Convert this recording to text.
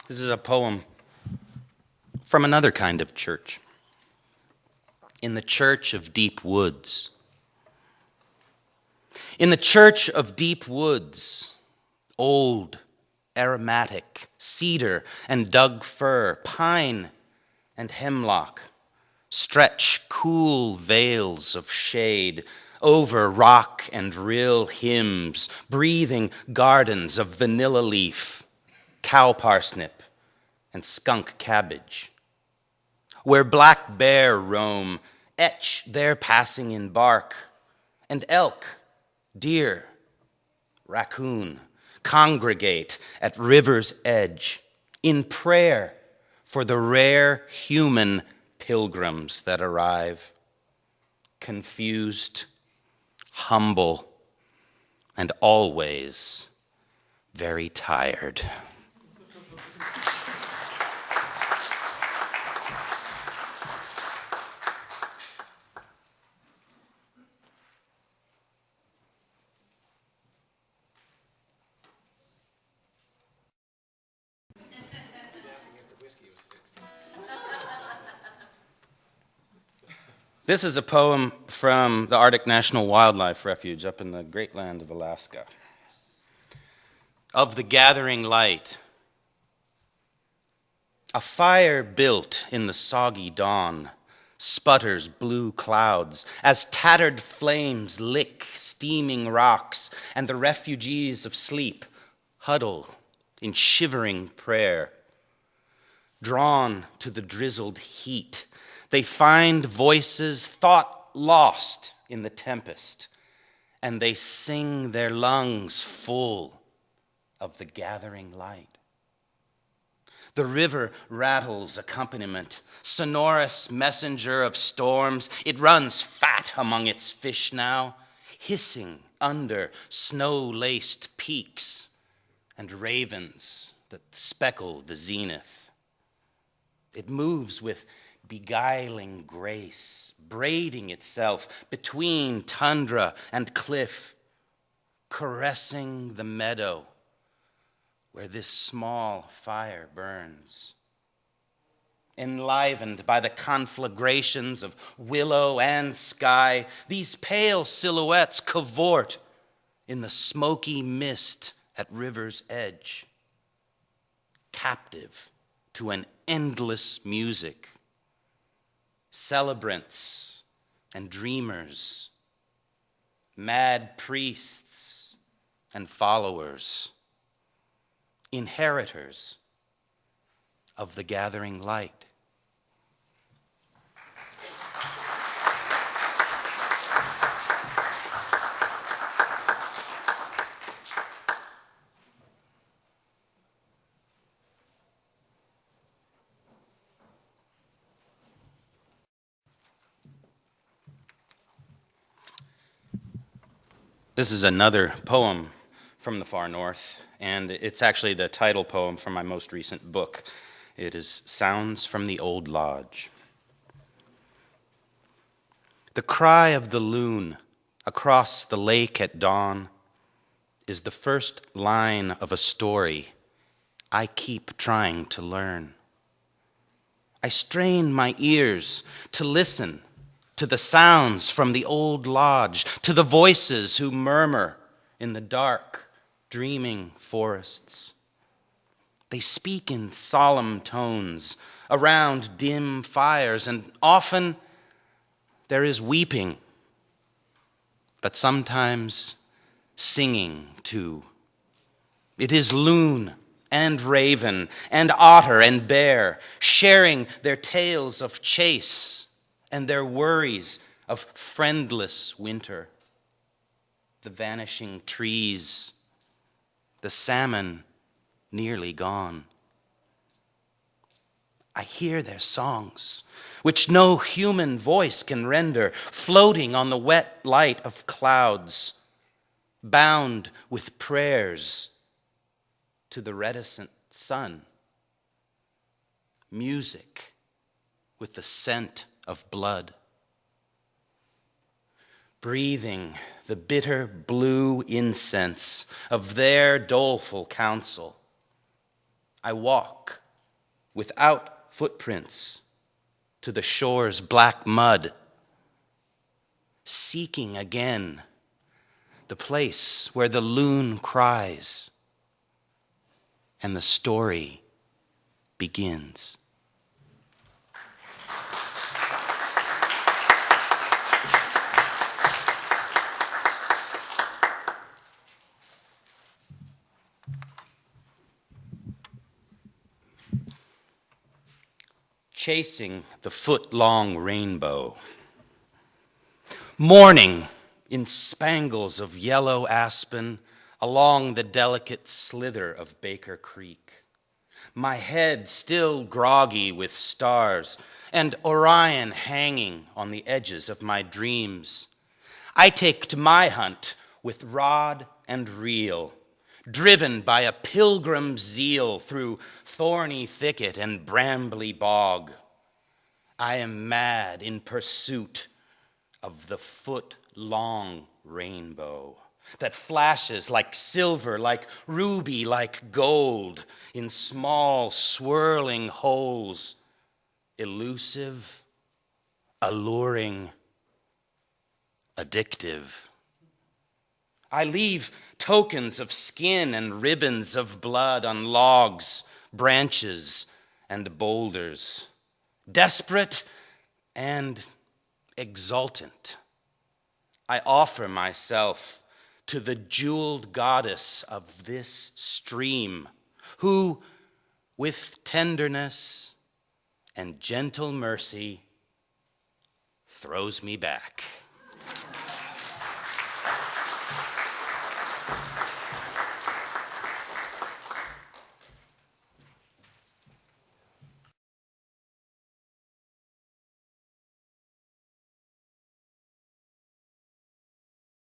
This is a poem from another kind of church. In the church of deep woods. In the church of deep woods, old, aromatic, cedar and Doug fir, pine and hemlock, stretch cool veils of shade over rock and rill hymns, breathing gardens of vanilla leaf, cow parsnip, and skunk cabbage. Where black bear roam, etch their passing in bark, and elk, deer, raccoon congregate at river's edge in prayer for the rare human pilgrims that arrive, confused, humble, and always very tired. This is a poem from the Arctic National Wildlife Refuge up in the great land of Alaska. Of the gathering light. A fire built in the soggy dawn sputters blue clouds as tattered flames lick steaming rocks, and the refugees of sleep huddle in shivering prayer. Drawn to the drizzled heat, they find voices thought lost in the tempest, and they sing their lungs full of the gathering light. The river rattles accompaniment, sonorous messenger of storms. It runs fat among its fish now, hissing under snow-laced peaks and ravens that speckle the zenith. It moves with beguiling grace, braiding itself between tundra and cliff, caressing the meadow where this small fire burns. Enlivened by the conflagrations of willow and sky, these pale silhouettes cavort in the smoky mist at river's edge, captive to an endless music. Celebrants and dreamers, mad priests and followers, inheritors of the gathering light. This is another poem from the far north, and it's actually the title poem from my most recent book. It is Sounds from the Old Lodge. The cry of the loon across the lake at dawn is the first line of a story I keep trying to learn. I strain my ears to listen to the sounds from the old lodge, to the voices who murmur in the dark, dreaming forests. They speak in solemn tones around dim fires, and often there is weeping, but sometimes singing too. It is loon and raven and otter and bear sharing their tales of chase and their worries of friendless winter, the vanishing trees, the salmon nearly gone. I hear their songs, which no human voice can render, floating on the wet light of clouds, bound with prayers to the reticent sun. Music with the scent of blood. Breathing the bitter blue incense of their doleful counsel, I walk without footprints to the shore's black mud, seeking again the place where the loon cries and the story begins. Chasing the foot-long rainbow. Morning in spangles of yellow aspen along the delicate slither of Baker Creek. My head still groggy with stars and Orion hanging on the edges of my dreams. I take to my hunt with rod and reel, driven by a pilgrim's zeal through thorny thicket and brambly bog. I am mad in pursuit of the foot-long rainbow that flashes like silver, like ruby, like gold in small swirling holes, elusive, alluring, addictive. I leave tokens of skin and ribbons of blood on logs, branches, and boulders, desperate and exultant. I offer myself to the jeweled goddess of this stream, who, with tenderness and gentle mercy, throws me back.